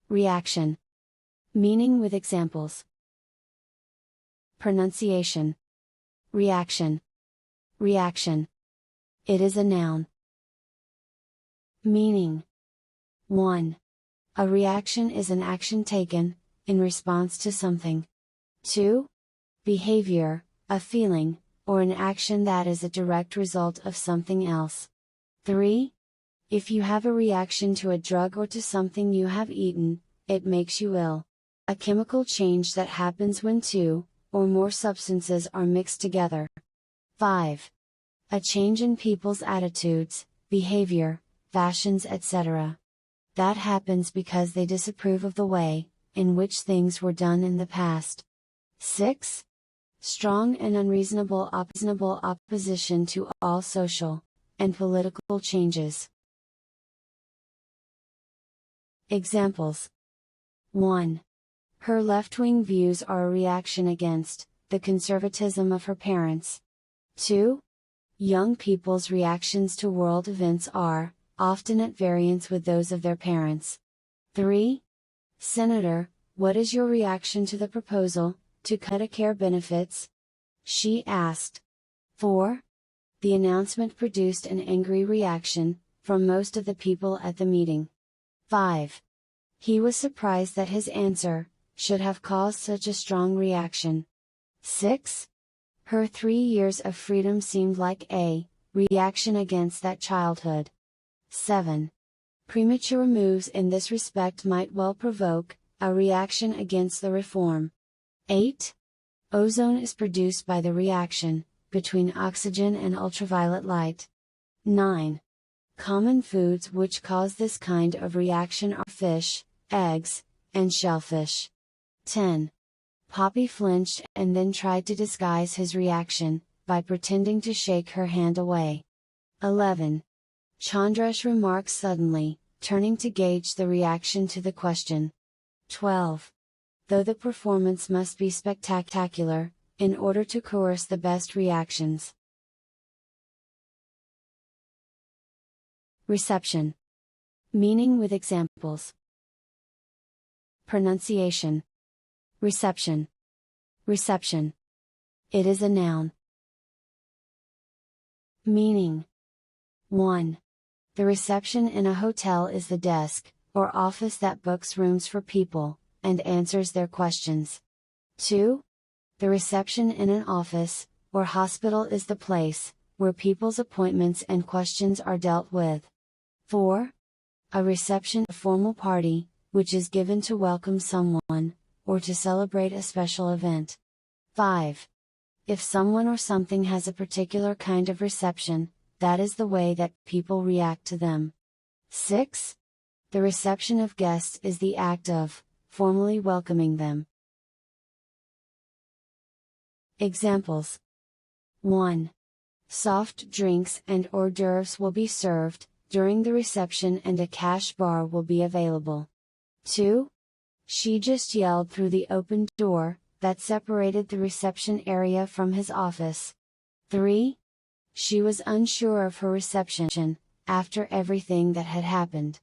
reaction. Meaning with examples. Pronunciation. Reaction. Reaction. It is a noun. Meaning. 1. A reaction is an action taken, in response to something. 2. Behavior, a feeling, or an action that is a direct result of something else. 3. If you have a reaction to a drug or to something you have eaten, it makes you ill. A chemical change that happens when two, or more substances are mixed together. 5. A change in people's attitudes, behavior, fashions, etc. That happens because they disapprove of the way, in which things were done in the past. 6. Strong and unreasonable opposition to all social and political changes. Examples. 1. Her left-wing views are a reaction against the conservatism of her parents. 2. Young people's reactions to world events are often at variance with those of their parents. 3. Senator, what is your reaction to the proposal to cut care benefits? She asked. 4. The announcement produced an angry reaction from most of the people at the meeting. 5. He was surprised that his answer should have caused such a strong reaction. 6. Her 3 years of freedom seemed like a reaction against that childhood. 7. Premature moves in this respect might well provoke a reaction against the reform. 8. Ozone is produced by the reaction between oxygen and ultraviolet light. 9. Common foods which cause this kind of reaction are fish, eggs, and shellfish. 10. Poppy flinched and then tried to disguise his reaction by pretending to shake her hand away. 11. Chandrash remarks suddenly, turning to gauge the reaction to the question. 12. Though the performance must be spectacular, in order to coerce the best reactions. Reception. Meaning with examples. Pronunciation. Reception. Reception. It is a noun. Meaning. 1. The reception in a hotel is the desk, or office that books rooms for people, and answers their questions. 2. The reception in an office, or hospital is the place, where people's appointments and questions are dealt with. 4. A reception, a formal party, which is given to welcome someone, or to celebrate a special event. 5. If someone or something has a particular kind of reception, that is the way that people react to them. 6. The reception of guests is the act of formally welcoming them. Examples. 1. Soft drinks and hors d'oeuvres will be served during the reception and a cash bar will be available. 2. She just yelled through the open door that separated the reception area from his office. 3. She was unsure of her reception after everything that had happened.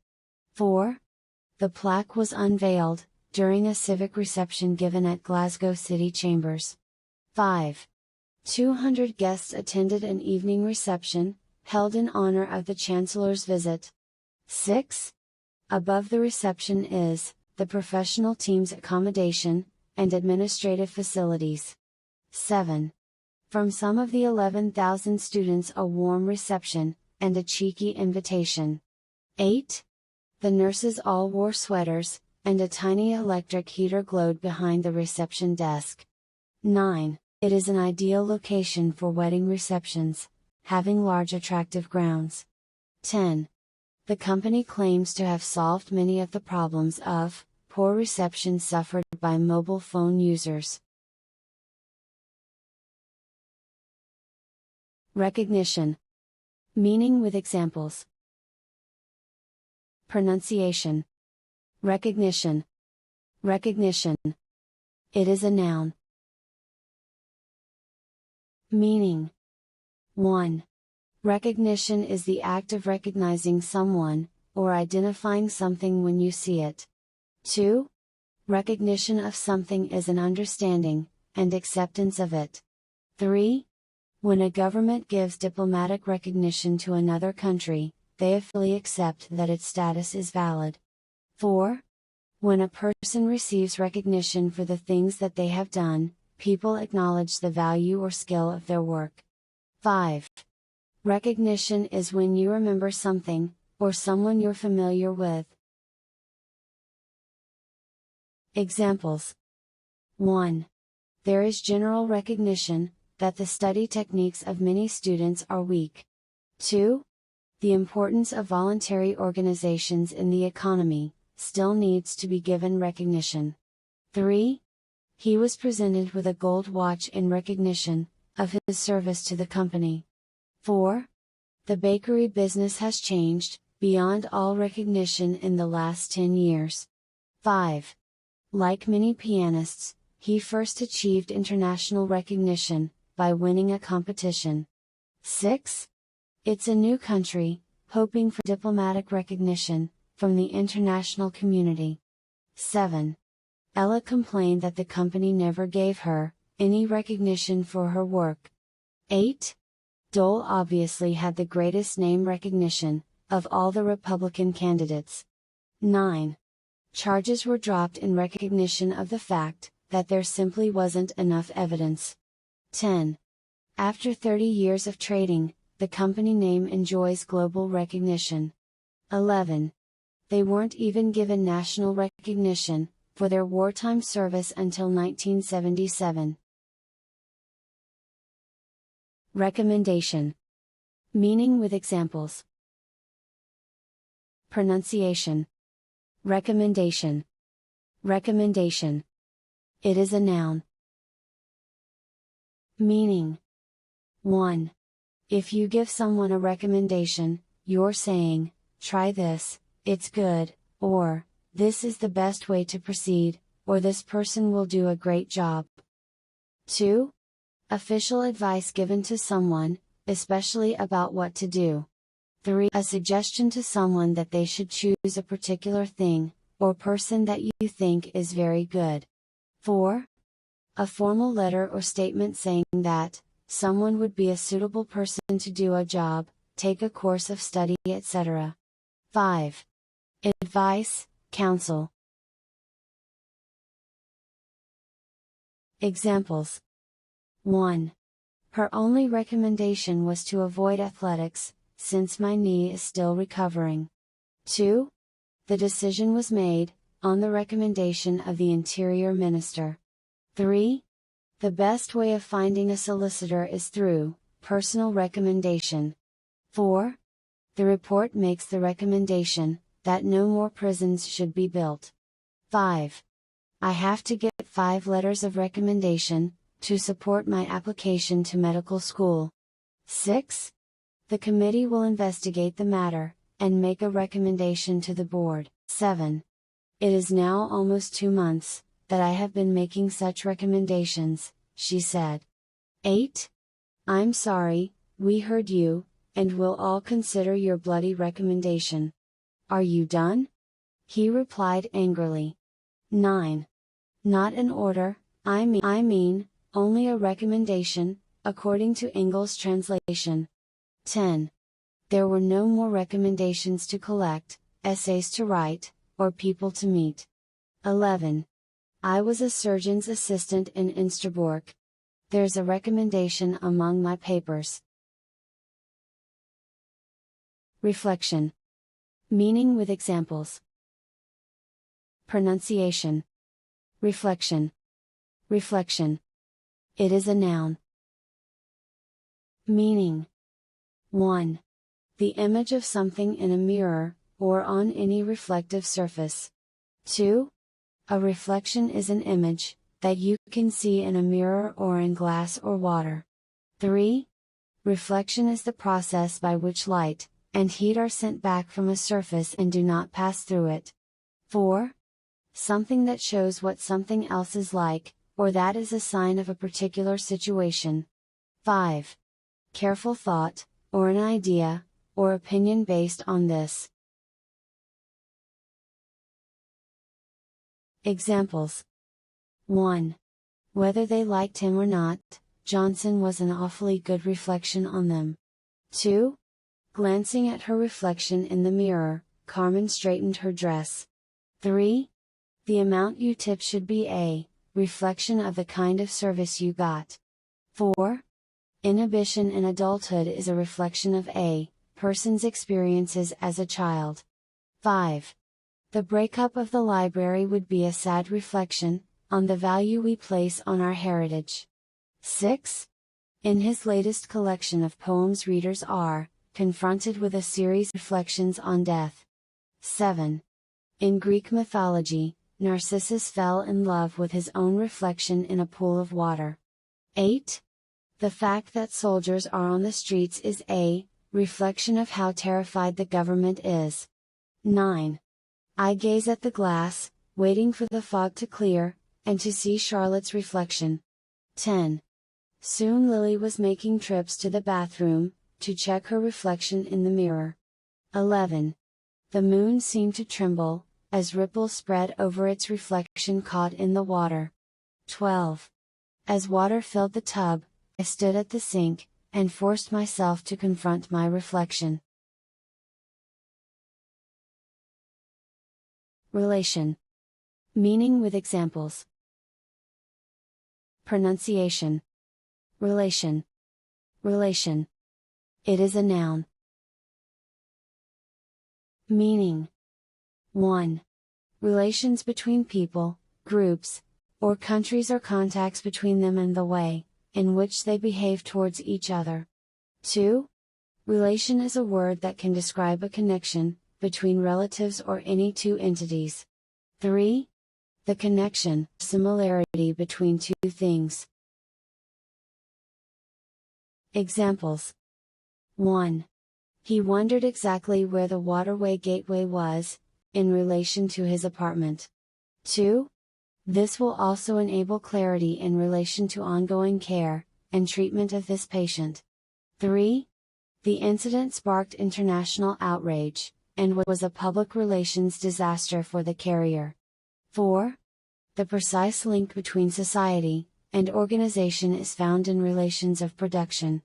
4. The plaque was unveiled during a civic reception given at Glasgow City Chambers. 5. 200 guests attended an evening reception held in honor of the Chancellor's visit. 6. Above the reception is the professional team's accommodation and administrative facilities. 7. From some of the 11,000 students a warm reception and a cheeky invitation. 8. The nurses all wore sweaters, and a tiny electric heater glowed behind the reception desk. 9. It is an ideal location for wedding receptions, having large attractive grounds. 10. The company claims to have solved many of the problems of poor reception suffered by mobile phone users. Recognition. Meaning with examples. Pronunciation. Recognition. Recognition. It is a noun. Meaning. 1. Recognition is the act of recognizing someone, or identifying something when you see it. 2. Recognition of something is an understanding and acceptance of it. 3. When a government gives diplomatic recognition to another country, they fully accept that its status is valid. 4. When a person receives recognition for the things that they have done, people acknowledge the value or skill of their work. 5. Recognition is when you remember something, or someone you're familiar with. Examples. 1. There is general recognition that the study techniques of many students are weak. 2. The importance of voluntary organizations in the economy still needs to be given recognition. 3. He was presented with a gold watch in recognition of his service to the company. 4. The bakery business has changed beyond all recognition in the last 10 years. 5. Like many pianists, he first achieved international recognition by winning a competition. 6. It's a new country, hoping for diplomatic recognition from the international community. 7. Ella complained that the company never gave her any recognition for her work. 8. Dole obviously had the greatest name recognition of all the Republican candidates. 9. Charges were dropped in recognition of the fact that there simply wasn't enough evidence. 10. After 30 years of trading, the company name enjoys global recognition. 11. They weren't even given national recognition for their wartime service until 1977. Recommendation. Meaning with examples. Pronunciation. Recommendation. Recommendation. It is a noun. Meaning. 1. If you give someone a recommendation, you're saying, try this, it's good, or, this is the best way to proceed, or this person will do a great job. 2. Official advice given to someone, especially about what to do. 3. A suggestion to someone that they should choose a particular thing, or person that you think is very good. 4. A formal letter or statement saying that someone would be a suitable person to do a job, take a course of study, etc. 5. Advice, counsel. Examples. 1. Her only recommendation was to avoid athletics, since my knee is still recovering. 2. The decision was made, on the recommendation of the Interior Minister. 3. The best way of finding a solicitor is through personal recommendation. 4. The report makes the recommendation that no more prisons should be built. 5. I have to get 5 letters of recommendation to support my application to medical school. 6. The committee will investigate the matter and make a recommendation to the board. 7. It is now almost 2 months that I have been making such recommendations, she said. 8. I'm sorry, we heard you, and will all consider your bloody recommendation. Are you done? He replied angrily. 9. Not an order, I mean, only a recommendation, according to Engel's translation. 10. There were no more recommendations to collect, essays to write, or people to meet. 11. I was a surgeon's assistant in Insterborg. There's a recommendation among my papers. Reflection. Meaning with examples. Pronunciation. Reflection. Reflection. It is a noun. Meaning. 1. The image of something in a mirror, or on any reflective surface. 2. A reflection is an image that you can see in a mirror or in glass or water. 3. Reflection is the process by which light and heat are sent back from a surface and do not pass through it. 4. Something that shows what something else is like, or that is a sign of a particular situation. 5. Careful thought, or an idea, or opinion based on this. Examples. 1. Whether they liked him or not, Johnson was an awfully good reflection on them. 2. Glancing at her reflection in the mirror, Carmen straightened her dress. 3. The amount you tip should be a reflection of the kind of service you got. 4. Inhibition in adulthood is a reflection of a person's experiences as a child. 5. The breakup of the library would be a sad reflection on the value we place on our heritage. 6. In his latest collection of poems, readers are confronted with a series of reflections on death. 7. In Greek mythology, Narcissus fell in love with his own reflection in a pool of water. 8. The fact that soldiers are on the streets is a reflection of how terrified the government is. 9. I gaze at the glass, waiting for the fog to clear, and to see Charlotte's reflection. 10. Soon Lily was making trips to the bathroom, to check her reflection in the mirror. 11. The moon seemed to tremble, as ripples spread over its reflection caught in the water. 12. As water filled the tub, I stood at the sink, and forced myself to confront my reflection. Relation. Meaning with examples. Pronunciation. Relation. Relation. It is a noun. Meaning. 1. Relations between people, groups, or countries or contacts between them and the way in which they behave towards each other. 2. Relation is a word that can describe a connection between relatives or any two entities. 3. The connection, similarity between two things. Examples. 1. He wondered exactly where the waterway gateway was, in relation to his apartment. 2. This will also enable clarity in relation to ongoing care and treatment of this patient. 3. The incident sparked international outrage, and was a public relations disaster for the carrier. 4. The precise link between society and organization is found in relations of production.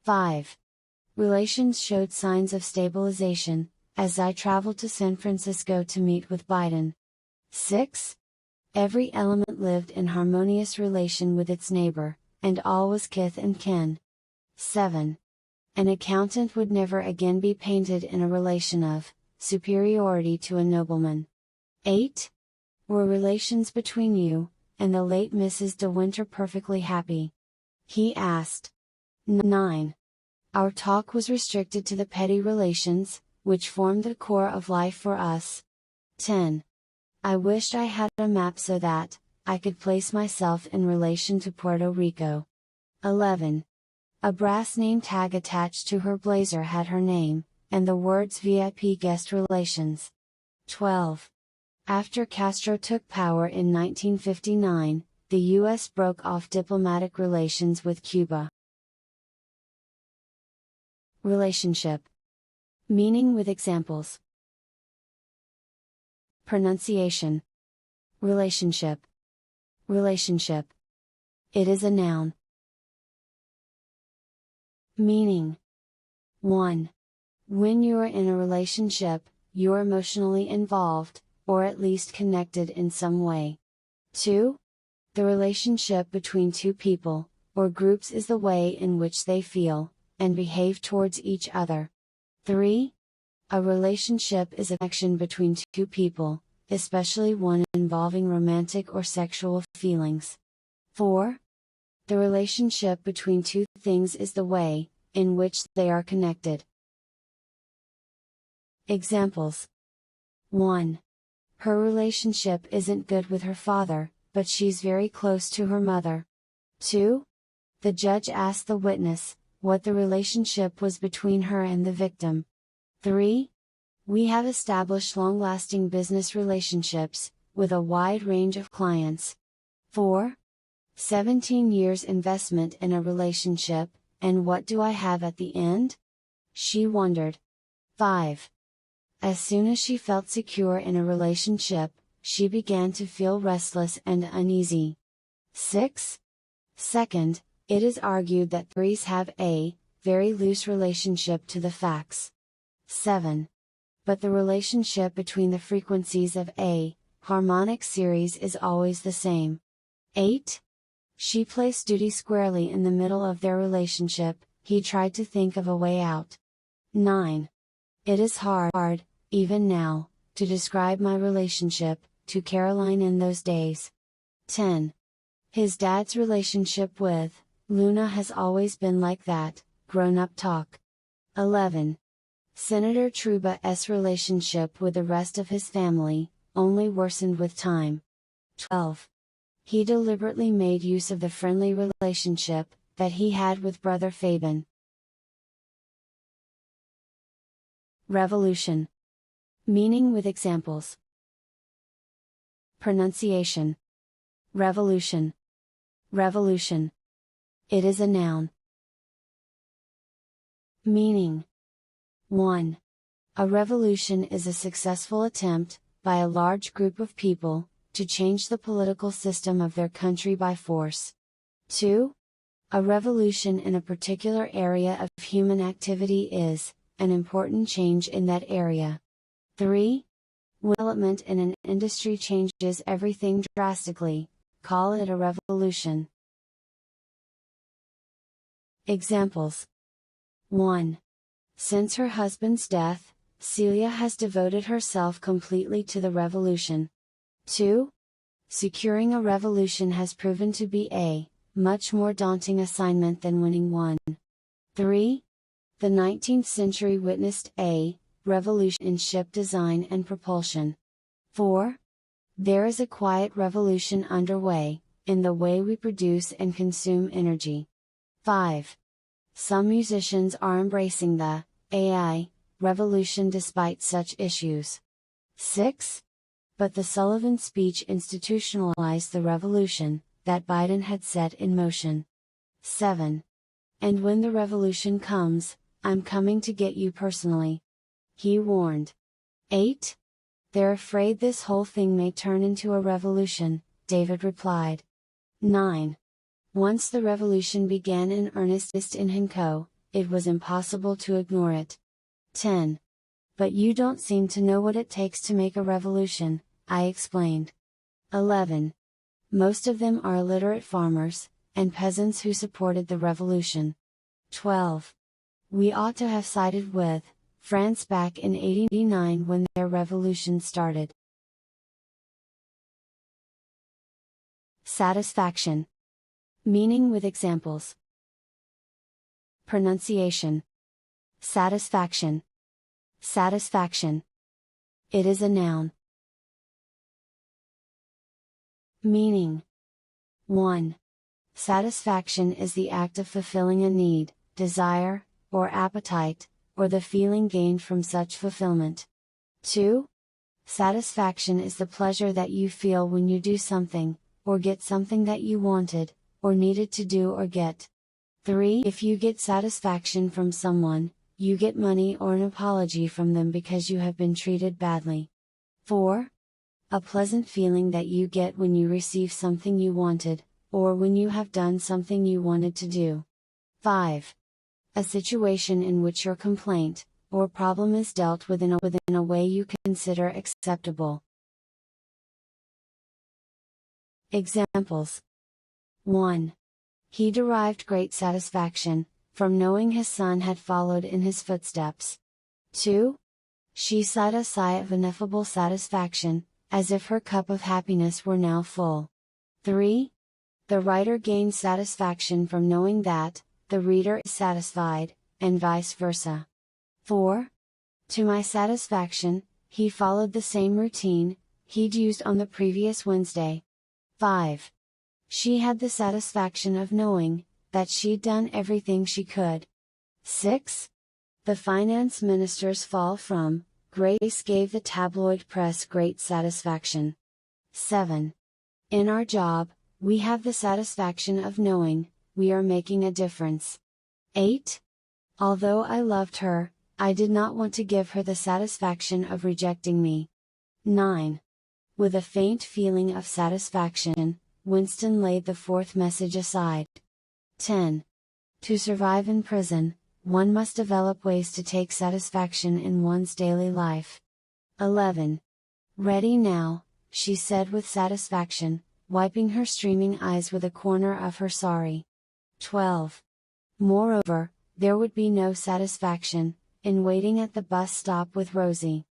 5. Relations showed signs of stabilization, as I traveled to San Francisco to meet with Biden. 6. Every element lived in harmonious relation with its neighbor, and all was kith and kin. 7. An accountant would never again be painted in a relation of superiority to a nobleman. 8. Were relations between you and the late Mrs. De Winter perfectly happy? He asked. 9. Our talk was restricted to the petty relations, which formed the core of life for us. 10. I wished I had a map so that I could place myself in relation to Puerto Rico. 11. A brass name tag attached to her blazer had her name, and the words VIP guest relations. 12. After Castro took power in 1959, the U.S. broke off diplomatic relations with Cuba. Relationship. Meaning with examples. Pronunciation. Relationship. Relationship. It is a noun. Meaning. 1. When you are in a relationship, you are emotionally involved, or at least connected in some way. 2. The relationship between two people, or groups is the way in which they feel and behave towards each other. 3. A relationship is a connection between two people, especially one involving romantic or sexual feelings. 4. The relationship between two things is the way in which they are connected. Examples. 1. Her relationship isn't good with her father, but she's very close to her mother. 2. The judge asked the witness what the relationship was between her and the victim. 3. We have established long-lasting business relationships with a wide range of clients. 4. 17 years investment in a relationship, and what do I have at the end? She wondered. 5. As soon as she felt secure in a relationship, she began to feel restless and uneasy. 6. Second, it is argued that threes have a very loose relationship to the facts. 7. But the relationship between the frequencies of a harmonic series is always the same. 8. She placed duty squarely in the middle of their relationship, he tried to think of a way out. 9. It is hard, even now, to describe my relationship to Caroline in those days. 10. His dad's relationship with Luna has always been like that, grown-up talk. 11. Senator Truba's relationship with the rest of his family only worsened with time. 12. He deliberately made use of the friendly relationship that he had with Brother Fabian. Revolution. Meaning with examples. Pronunciation. Revolution. Revolution. It is a noun. Meaning. 1. A revolution is a successful attempt, by a large group of people, to change the political system of their country by force. 2. A revolution in a particular area of human activity is an important change in that area. 3. When development in an industry changes everything drastically, call it a revolution. Examples. 1. Since her husband's death, Celia has devoted herself completely to the revolution. 2. Securing a revolution has proven to be a much more daunting assignment than winning one. 3. The 19th century witnessed a revolution in ship design and propulsion. 4. There is a quiet revolution underway in the way we produce and consume energy. 5. Some musicians are embracing the AI revolution despite such issues. 6. But the Sullivan speech institutionalized the revolution that Biden had set in motion. 7. And when the revolution comes, I'm coming to get you personally. He warned. 8. They're afraid this whole thing may turn into a revolution, David replied. 9. Once the revolution began in earnest in Hinko, it was impossible to ignore it. 10. But you don't seem to know what it takes to make a revolution, I explained. 11. Most of them are illiterate farmers, and peasants who supported the revolution. 12. We ought to have sided with France back in 1889 when their revolution started. Satisfaction. Meaning with examples. Pronunciation. Satisfaction. Satisfaction. It is a noun. Meaning. 1. Satisfaction is the act of fulfilling a need, desire, or appetite, or the feeling gained from such fulfillment. 2. Satisfaction is the pleasure that you feel when you do something, or get something that you wanted, or needed to do or get. 3. If you get satisfaction from someone, you get money or an apology from them because you have been treated badly. 4. A pleasant feeling that you get when you receive something you wanted, or when you have done something you wanted to do. 5. A situation in which your complaint, or problem is dealt with in a way you consider acceptable. Examples. 1. He derived great satisfaction from knowing his son had followed in his footsteps. 2. She sighed a sigh of ineffable satisfaction, as if her cup of happiness were now full. 3. The writer gained satisfaction from knowing that the reader is satisfied, and vice versa. 4. To my satisfaction, he followed the same routine he'd used on the previous Wednesday. 5. She had the satisfaction of knowing that she'd done everything she could. 6. The finance minister's fall from grace gave the tabloid press great satisfaction. 7. In our job, we have the satisfaction of knowing we are making a difference. 8. Although I loved her, I did not want to give her the satisfaction of rejecting me. 9. With a faint feeling of satisfaction, Winston laid the fourth message aside. 10. To survive in prison, one must develop ways to take satisfaction in one's daily life. 11. Ready now, she said with satisfaction, wiping her streaming eyes with a corner of her sari. 12. Moreover, there would be no satisfaction in waiting at the bus stop with Rosie.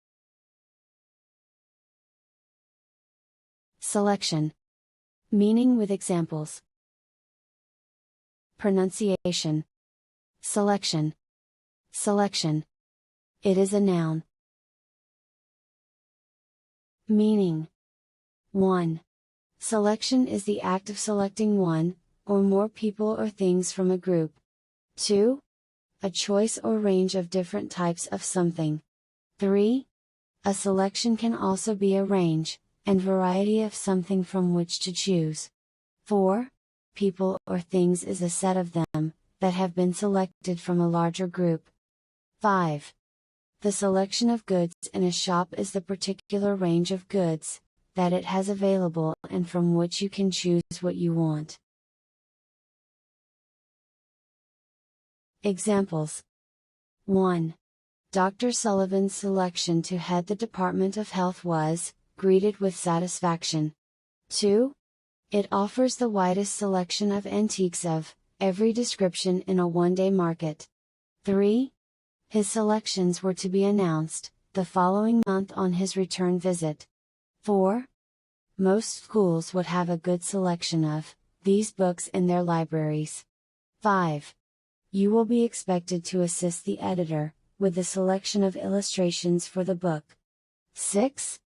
Selection. Meaning with examples. Pronunciation. Selection. Selection. It is a noun. Meaning. 1. Selection is the act of selecting one, or more people or things from a group. 2. A choice or range of different types of something. 3. A selection can also be a range and variety of something from which to choose. 4. People or things is a set of them that have been selected from a larger group. 5. The selection of goods in a shop is the particular range of goods that it has available and from which you can choose what you want. Examples. 1. Dr. Sullivan's selection to head the Department of Health was greeted with satisfaction. 2. It offers the widest selection of antiques of every description in a one-day market. 3. His selections were to be announced the following month on his return visit. 4. Most schools would have a good selection of these books in their libraries. 5. You will be expected to assist the editor with the selection of illustrations for the book. 6.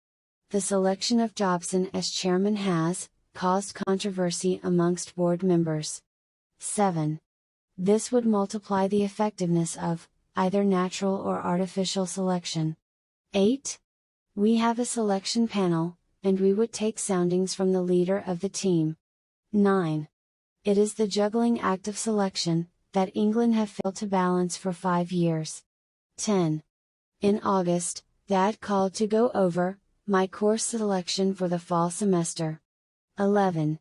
The selection of Jobson as chairman has caused controversy amongst board members. 7. This would multiply the effectiveness of either natural or artificial selection. 8. We have a selection panel, and we would take soundings from the leader of the team. 9. It is the juggling act of selection that England have failed to balance for 5 years. 10. In August, Dad called to go over my course selection for the fall semester. 11.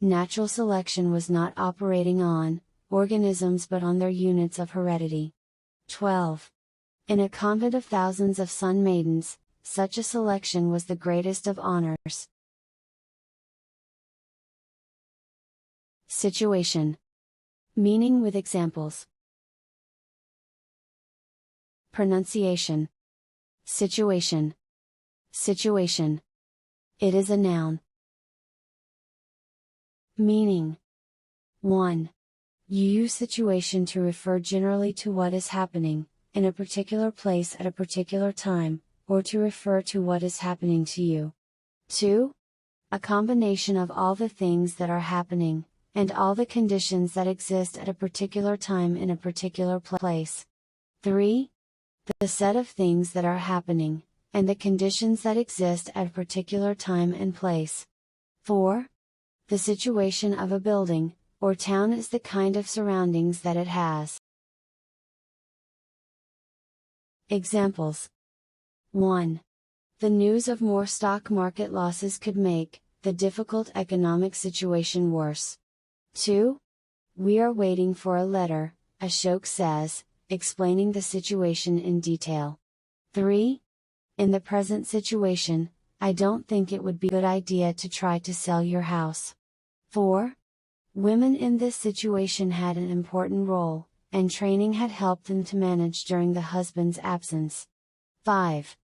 Natural selection was not operating on organisms but on their units of heredity. 12. In a convent of thousands of sun maidens, such a selection was the greatest of honors. Situation. Meaning with examples. Pronunciation. Situation. Situation. It is a noun. Meaning. 1. You use situation to refer generally to what is happening, in a particular place at a particular time, or to refer to what is happening to you. 2. A combination of all the things that are happening, and all the conditions that exist at a particular time in a particular place. 3. The set of things that are happening, and the conditions that exist at a particular time and place. 4. The situation of a building, or town is the kind of surroundings that it has. Examples. 1. The news of more stock market losses could make the difficult economic situation worse. 2. We are waiting for a letter, Ashok says, explaining the situation in detail. 3. In the present situation, I don't think it would be a good idea to try to sell your house. 4. Women in this situation had an important role, and training had helped them to manage during the husband's absence. 5.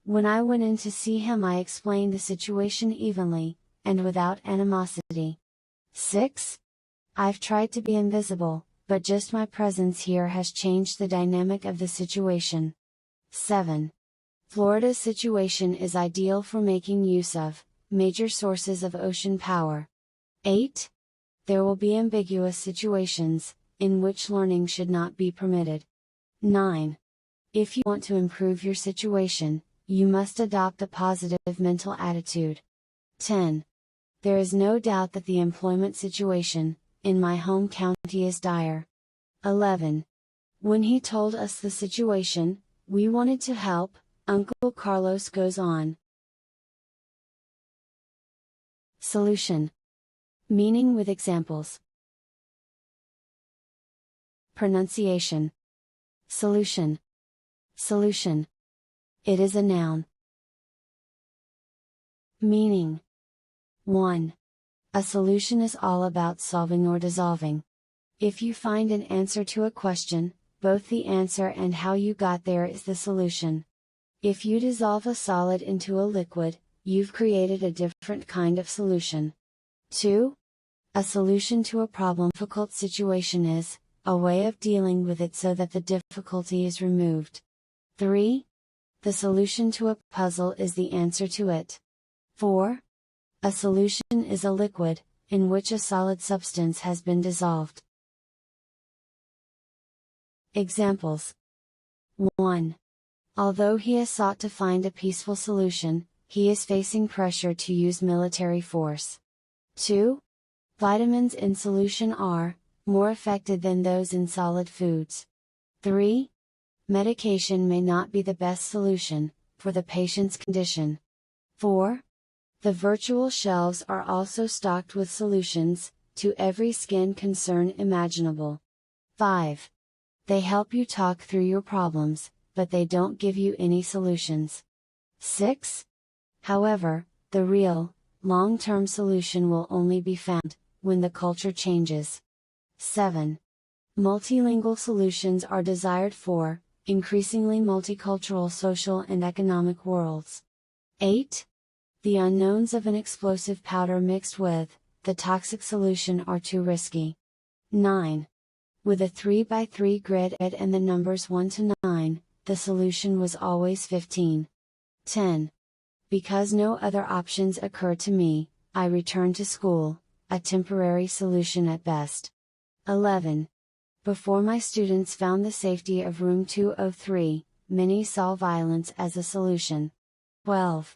When I went in to see him, I explained the situation evenly, and without animosity. 6. I've tried to be invisible, but just my presence here has changed the dynamic of the situation. 7. Florida's situation is ideal for making use of major sources of ocean power. 8. There will be ambiguous situations, in which learning should not be permitted. 9. If you want to improve your situation, you must adopt a positive mental attitude. 10. There is no doubt that the employment situation in my home county is dire. 11. When he told us the situation, we wanted to help, Uncle Carlos goes on. Solution. Meaning with examples. Pronunciation. Solution. Solution. It is a noun. Meaning. 1. A solution is all about solving or dissolving. If you find an answer to a question, both the answer and how you got there is the solution. If you dissolve a solid into a liquid, you've created a different kind of solution. 2. A solution to a problem, difficult situation is a way of dealing with it so that the difficulty is removed. 3. The solution to a puzzle is the answer to it. 4. A solution is a liquid, in which a solid substance has been dissolved. Examples. 1. Although he has sought to find a peaceful solution, he is facing pressure to use military force. 2. Vitamins in solution are more effective than those in solid foods. 3. Medication may not be the best solution for the patient's condition. 4. The virtual shelves are also stocked with solutions to every skin concern imaginable. 5. They help you talk through your problems, but they don't give you any solutions. 6. However, the real, long-term solution will only be found when the culture changes. 7. Multilingual solutions are desired for increasingly multicultural social and economic worlds. 8. The unknowns of an explosive powder mixed with the toxic solution are too risky. 9. With a 3x3 grid and the numbers 1 to 9, the solution was always 15. 10. Because no other options occurred to me, I returned to school, a temporary solution at best. 11. Before my students found the safety of room 203, many saw violence as a solution. 12.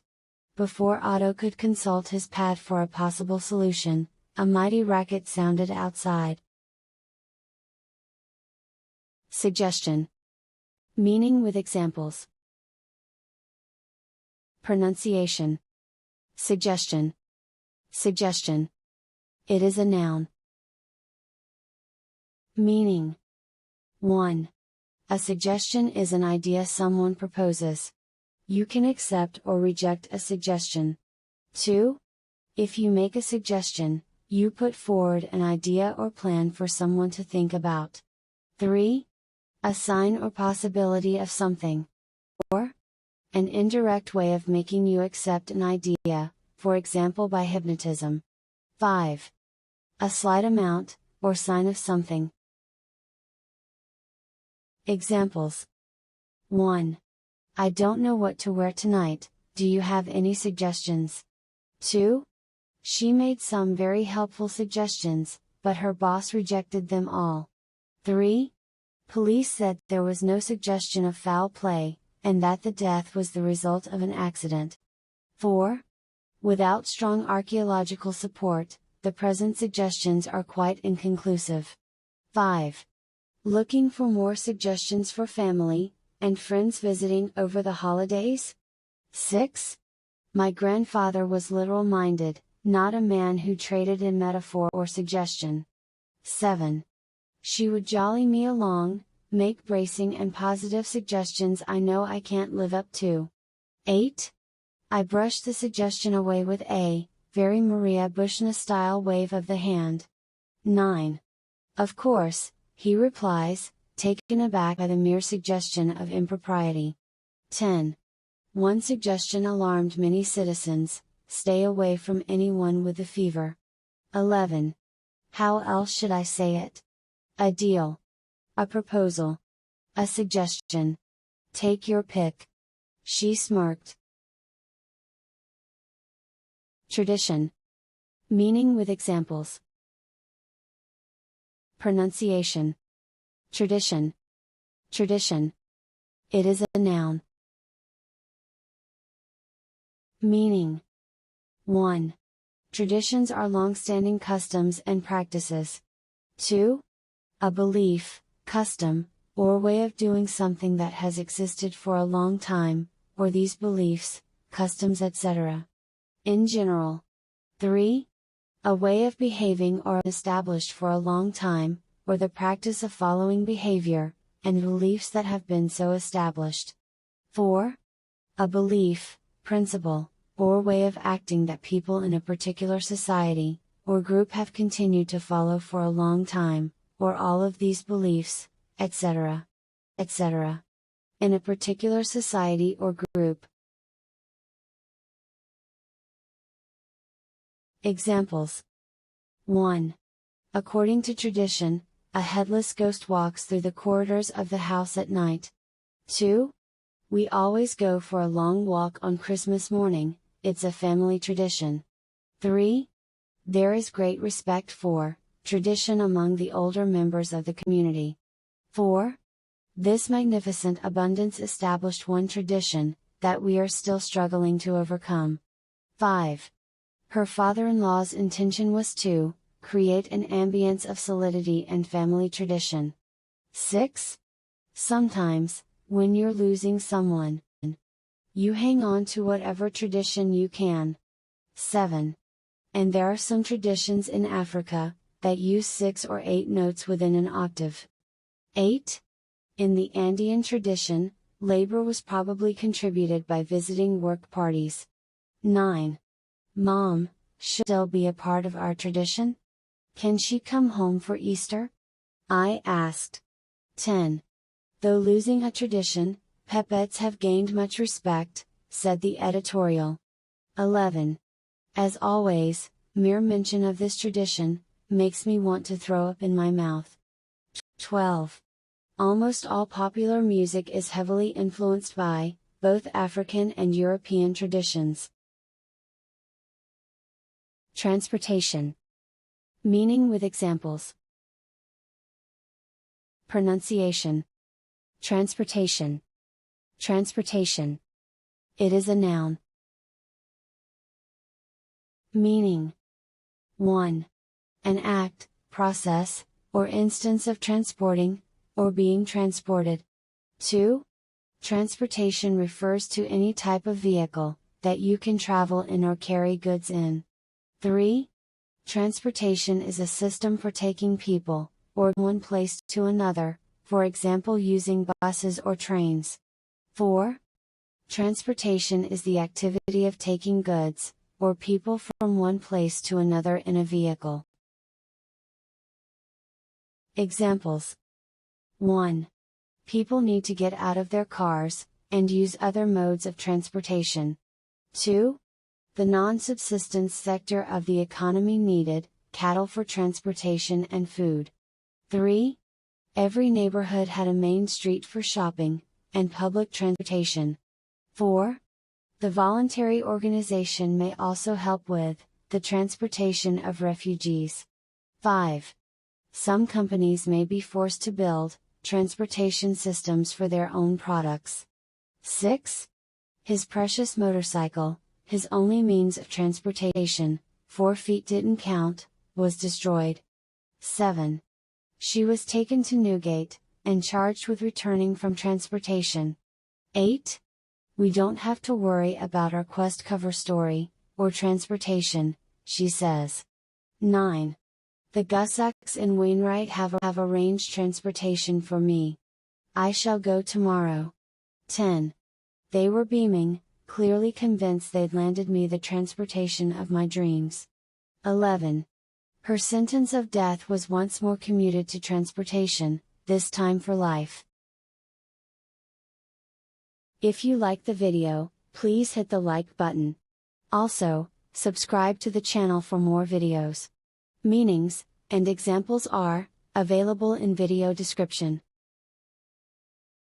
Before Otto could consult his pad for a possible solution, a mighty racket sounded outside. Suggestion. Meaning with examples. Pronunciation. Suggestion. Suggestion. It is a noun. Meaning. 1. A suggestion is an idea someone proposes. You can accept or reject a suggestion. 2. If you make a suggestion, you put forward an idea or plan for someone to think about. 3. A sign or possibility of something. 4. An indirect way of making you accept an idea, for example by hypnotism. 5. A slight amount, or sign of something. Examples. 1. I don't know what to wear tonight, do you have any suggestions? 2. She made some very helpful suggestions, but her boss rejected them all. 3. Police said there was no suggestion of foul play, and that the death was the result of an accident. 4. Without strong archaeological support, the present suggestions are quite inconclusive. 5. Looking for more suggestions for family and friends visiting over the holidays? 6. My grandfather was literal-minded, not a man who traded in metaphor or suggestion. 7. She would jolly me along, make bracing and positive suggestions I know I can't live up to. 8. I brushed the suggestion away with a very Maria Bushna-style wave of the hand. 9. Of course, he replies, taken aback by the mere suggestion of impropriety. 10. One suggestion alarmed many citizens, stay away from anyone with the fever. 11. How else should I say it? A deal. A proposal. A suggestion. Take your pick. She smirked. Tradition. Meaning with examples. Pronunciation. Tradition. Tradition. It is a noun. Meaning. 1. Traditions are long-standing customs and practices. 2. A belief, custom, or way of doing something that has existed for a long time, or these beliefs, customs etc. In general. 3. A way of behaving or established for a long time, or the practice of following behavior, and beliefs that have been so established. 4. A belief, principle, or way of acting that people in a particular society, or group have continued to follow for a long time, or all of these beliefs, etc. etc. in a particular society or group. Examples. 1. According to tradition, a headless ghost walks through the corridors of the house at night. 2. We always go for a long walk on Christmas morning, it's a family tradition. 3. There is great respect for tradition among the older members of the community. 4. This magnificent abundance established one tradition, that we are still struggling to overcome. 5. Her father-in-law's intention was to create an ambience of solidity and family tradition. 6. Sometimes, when you're losing someone, you hang on to whatever tradition you can. 7. And there are some traditions in Africa, that use 6 or 8 notes within an octave. 8. In the Andean tradition, labor was probably contributed by visiting work parties. 9. Mom, should still be a part of our tradition? Can she come home for Easter? I asked. 10. Though losing a tradition, Pepettes have gained much respect, said the editorial. 11. As always, mere mention of this tradition, makes me want to throw up in my mouth. 12. Almost all popular music is heavily influenced by, both African and European traditions. Transportation. Meaning with examples. Pronunciation. Transportation. Transportation. It is a noun. Meaning. 1. An act, process, or instance of transporting, or being transported. 2. Transportation refers to any type of vehicle, that you can travel in or carry goods in. 3. Transportation is a system for taking people, or one place to another, for example using buses or trains. 4. Transportation is the activity of taking goods, or people from one place to another in a vehicle. Examples. 1. People need to get out of their cars, and use other modes of transportation. 2. The non-subsistence sector of the economy needed cattle for transportation and food. 3. Every neighborhood had a main street for shopping, and public transportation. 4. The voluntary organization may also help with the transportation of refugees. 5. Some companies may be forced to build transportation systems for their own products. 6. His precious motorcycle, his only means of transportation, 4 feet didn't count, was destroyed. 7. She was taken to Newgate, and charged with returning from transportation. 8. We don't have to worry about our quest cover story, or transportation, she says. 9. The Gussacks and Wainwright have arranged transportation for me. I shall go tomorrow. 10. They were beaming, clearly convinced they'd landed me the transportation of my dreams. 11. Her sentence of death was once more commuted to transportation, this time for life. If you liked the video, please hit the like button. Also, subscribe to the channel for more videos. Meanings and examples are available in video description.